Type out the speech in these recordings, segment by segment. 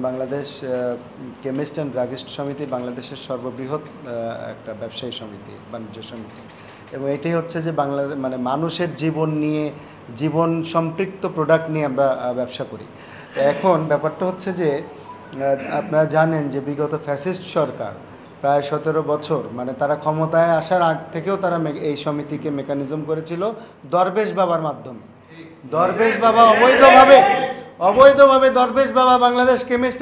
Bangladesh chemist and druggist সমিতি বাংলাদেশের সর্ববৃহৎ একটা ব্যবসায়ী সমিতি, বাণিজ্য সমিতি। এবং এটাই হচ্ছে যে বাংলাদেশ মানে মানুষের জীবন নিয়ে, জীবন সম্পৃক্ত প্রোডাক্ট নিয়ে আমরা ব্যবসা করি। এখন ব্যাপারটা হচ্ছে যে আপনারা জানেন যে বিগত ফ্যাসিস্ট সরকার প্রায় 17 বছর মানে তারা ক্ষমতায় আসার আগ থেকেও তারা এই সমিতিকে মেকানিজম করেছিল দরবেশ বাবার মাধ্যমে। দরবেশ বাবা অবৈধভাবে দরবেশ বাবা বাংলাদেশ কেমিস্ট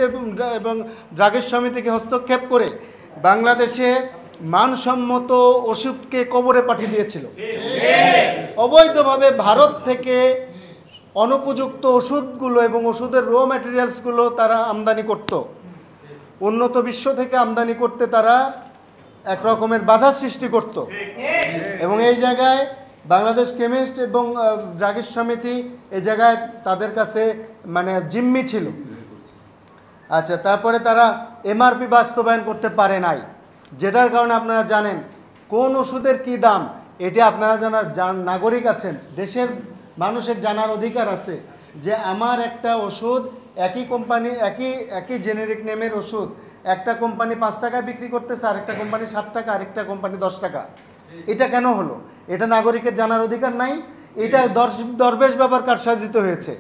এবং ড্রাগের সমিতিকে হস্তক্ষেপ করে বাংলাদেশে মানসম্মত ওষুধকে কবরে পাঠিয়ে দিয়েছিল। অবৈধভাবে ভারত থেকে অনুপযুক্ত ওষুধগুলো এবং ওষুধের র ম্যাটেরিয়ালসগুলো তারা আমদানি করত। উন্নত বিশ্ব থেকে আমদানি করতে তারা এক রকমের বাধা সৃষ্টি করত। এবং এই জায়গায় বাংলাদেশ কেমিস্ট এবং ড্রাগিস সমিতি এই জায়গায় তাদের কাছে মানে জিম্মি ছিল। আচ্ছা, তারপরে তারা এমআরপি বাস্তবায়ন করতে পারে নাই, যেটার কারণে আপনারা জানেন কোন ওষুধের কি দাম, এটা আপনারা যারা নাগরিক আছেন, দেশের মানুষের জানার অধিকার আছে যে আমার একটা ওষুধ একই কোম্পানি একই জেনেরিক নেমের ওষুধ একটা কোম্পানি 5 টাকায় বিক্রি করতেছে, আরেকটা কোম্পানি 7 টাকা, আরেকটা কোম্পানি 10 টাকা। এটা কেন হলো? এটা নাগরিকের জানার অধিকার নাই। এটা দরবেশ বাবার কারসাজিতে হয়েছে,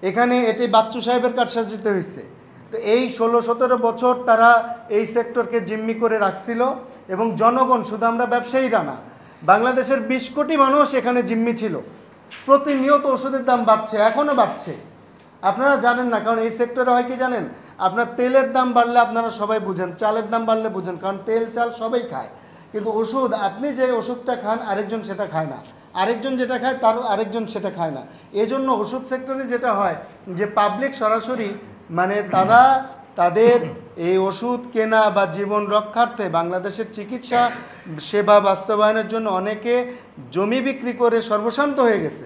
এখানে এটি বাচ্চু সাহেবের কারসাজিতে হয়েছে। তো এই 16-17 বছর তারা এই সেক্টরকে জিম্মি করে রাখছিল এবং জনগণ, শুধু আমরা ব্যবসায়ীরা না, বাংলাদেশের 20 কোটি মানুষ এখানে জিম্মি ছিল। প্রতিনিয়ত ওষুধের দাম বাড়ছে, এখনও বাড়ছে। আপনারা জানেন না, কারণ এই সেক্টরে হয় কি জানেন, আপনার তেলের দাম বাড়লে আপনারা সবাই বুঝেন, চালের দাম বাড়লে বুঝেন, কারণ তেল চাল সবাই খায়। কিন্তু ওষুধ, আপনি যে ওষুধটা খান আরেকজন সেটা খায় না, আরেকজন যেটা খায় তার আরেকজন সেটা খায় না। এজন্য ওষুধ সেক্টরে যেটা হয় যে পাবলিক সরাসরি মানে তারা তাদের এই ওষুধ কেনা বা জীবন রক্ষার্থে বাংলাদেশের চিকিৎসা সেবা বাস্তবায়নের জন্য অনেকে জমি বিক্রি করে সর্বশান্ত হয়ে গেছে।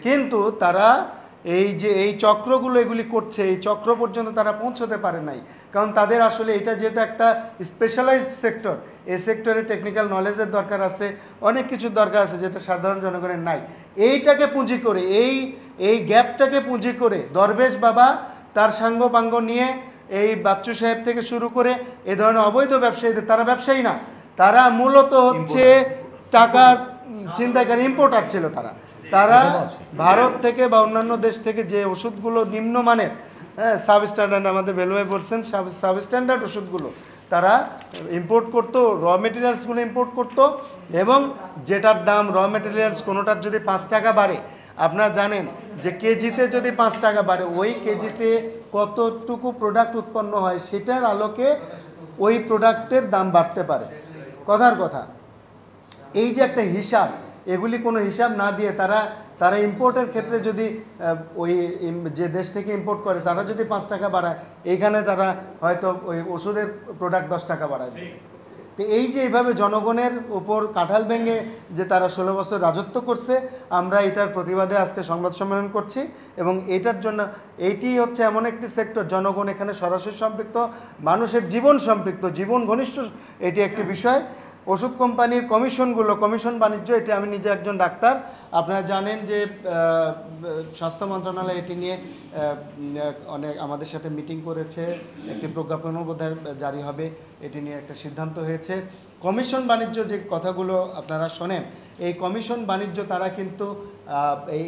কিন্তু তারা এই চক্রগুলো এগুলি করছে, এই চক্র পর্যন্ত তারা পৌঁছতে পারে নাই, কারণ তাদের আসলে এটা যেহেতু একটা স্পেশালাইজড সেক্টর, এই সেক্টরে টেকনিক্যাল নলেজের দরকার আছে, অনেক কিছুর দরকার আছে যেটা সাধারণ জনগণের নাই। এইটাকে পুঁজি করে, এই গ্যাপটাকে পুঁজি করে দরবেশ বাবা তার সাঙ্গপাঙ্গ নিয়ে এই বাচ্চু সাহেব থেকে শুরু করে এ ধরনের অবৈধ ব্যবসায়ীদের, তারা ব্যবসায়ী না, তারা মূলত হচ্ছে টাকা ছিনতাইকারী, ইম্পোর্টার ছিল। তারা ভারত থেকে বা অন্যান্য দেশ থেকে যে ওষুধগুলো নিম্নমানের, সাব স্ট্যান্ডার্ড, আমাদের ভ্যালুয়ে বলছেন সাব স্ট্যান্ডার্ড ওষুধগুলো তারা ইম্পোর্ট করতো, র মেটেরিয়ালসগুলো ইম্পোর্ট করতো। এবং যেটার দাম র মেটেরিয়ালস কোনোটার যদি 5 টাকা বাড়ে, আপনারা জানেন যে কেজিতে যদি 5 টাকা বাড়ে, ওই কেজিতে কতটুকু প্রোডাক্ট উৎপন্ন হয় সেটার আলোকে ওই প্রোডাক্টের দাম বাড়তে পারে। কথার কথা, এই যে একটা হিসাব, এগুলি কোনো হিসাব না দিয়ে তারা ইম্পোর্টের ক্ষেত্রে যদি ওই যে দেশ থেকে ইম্পোর্ট করে তারা যদি 5 টাকা বাড়ায়, এইখানে তারা হয়তো ওই ওষুধের প্রোডাক্ট 10 টাকা বাড়ায় দিচ্ছে। তো এই যে এইভাবে জনগণের উপর কাঁঠাল ভেঙে যে তারা 16 বছর রাজত্ব করছে, আমরা এটার প্রতিবাদে আজকে সংবাদ সম্মেলন করছি। এবং এটার জন্য এইটি হচ্ছে এমন একটি সেক্টর, জনগণ এখানে সরাসরি সম্পৃক্ত, মানুষের জীবন সম্পৃক্ত, জীবন ঘনিষ্ঠ এটি একটি বিষয়। ওষুধ কোম্পানির কমিশনগুলো, কমিশন বাণিজ্য, এটি আমি নিজে একজন ডাক্তার, আপনারা জানেন যে স্বাস্থ্য মন্ত্রণালয় এটি নিয়ে অনেক আমাদের সাথে মিটিং করেছে, একটি প্রজ্ঞাপনও বোধহয় জারি হবে, এটি নিয়ে একটা সিদ্ধান্ত হয়েছে। কমিশন বাণিজ্য যে কথাগুলো আপনারা শোনেন, এই কমিশন বাণিজ্য তারা কিন্তু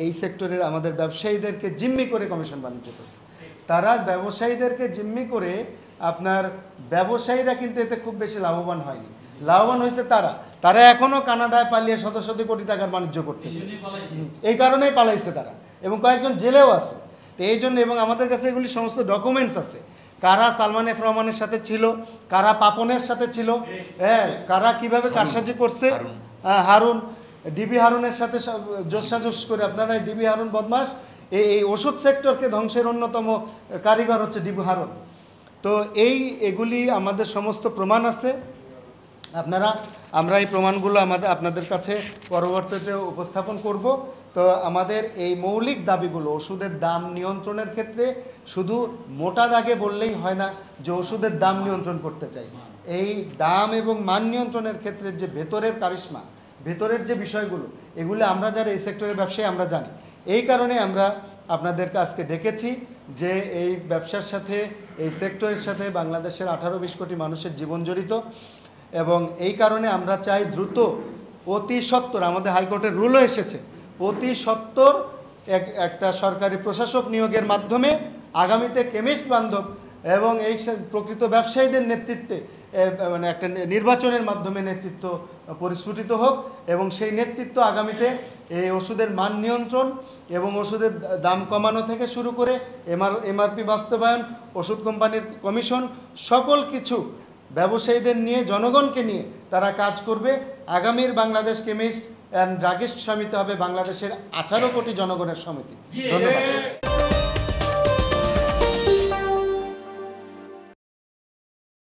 এই সেক্টরের আমাদের ব্যবসায়ীদেরকে জিম্মি করে কমিশন বাণিজ্য করছে। তারা ব্যবসায়ীদেরকে জিম্মি করে, আপনার ব্যবসায়ীরা কিন্তু এতে খুব বেশি লাভবান হয়নি, লাভবান হয়েছে তারা এখনও কানাডায় পালিয়ে শত শত কোটি টাকার বাণিজ্য করতেছে, এই কারণেই পালাইছে তারা, এবং কয়েকজন জেলেও আছে। তো এই জন্য, এবং আমাদের কাছে এগুলি সমস্ত ডকুমেন্টস আছে, কারা সালমান এফ রহমানের সাথে ছিল, কারা পাপনের সাথে ছিল, হ্যাঁ, কারা কিভাবে কারসাজি করছে। হারুন, ডিবি হারুনের সাথে জোসাজোস করে, আপনারা ডিবি হারুন বদমাস, এই ওষুধ সেক্টরকে ধ্বংসের অন্যতম কারিগর হচ্ছে ডিবি হারুন। তো এগুলি আমাদের সমস্ত প্রমাণ আছে, আমরা এই প্রমাণগুলো আপনাদের কাছে পরবর্তীতে উপস্থাপন করব। তো আমাদের এই মৌলিক দাবিগুলো, ওষুধের দাম নিয়ন্ত্রণের ক্ষেত্রে শুধু মোটা দাগে বললেই হয় না যে ওষুধের দাম নিয়ন্ত্রণ করতে চাই, এই দাম এবং মান নিয়ন্ত্রণের ক্ষেত্রে যে ভেতরের কারিশমা, ভেতরের যে বিষয়গুলো, এগুলো আমরা যারা এই সেক্টরের ব্যবসায়ী আমরা জানি। এই কারণে আমরা আপনাদেরকে আজকে ডেকেছি যে এই ব্যবসার সাথে, এই সেক্টরের সাথে বাংলাদেশের 18-20 কোটি মানুষের জীবন জড়িত, এবং এই কারণে আমরা চাই দ্রুত অতি সত্বর, আমাদের হাইকোর্টের রুলও এসেছে, অতি সত্বর একটা সরকারি প্রশাসক নিয়োগের মাধ্যমে আগামীতে কেমিস্ট বান্ধব এবং এই প্রকৃত ব্যবসায়ীদের নেতৃত্বে মানে একটা নির্বাচনের মাধ্যমে নেতৃত্ব পরিস্ফুটিত হোক, এবং সেই নেতৃত্ব আগামীতে এই ওষুধের মান নিয়ন্ত্রণ এবং ওষুধের দাম কমানো থেকে শুরু করে এমআরপি বাস্তবায়ন, ওষুধ কোম্পানির কমিশন, সকল কিছু ব্যবসায়ীদের নিয়ে, জনগণকে নিয়ে তারা কাজ করবে। আগামীর বাংলাদেশ কেমিস্ট অ্যান্ড ড্রাগিস্ট সমিতি হবে বাংলাদেশের 18 কোটি জনগণের সমিতি। ধন্যবাদ।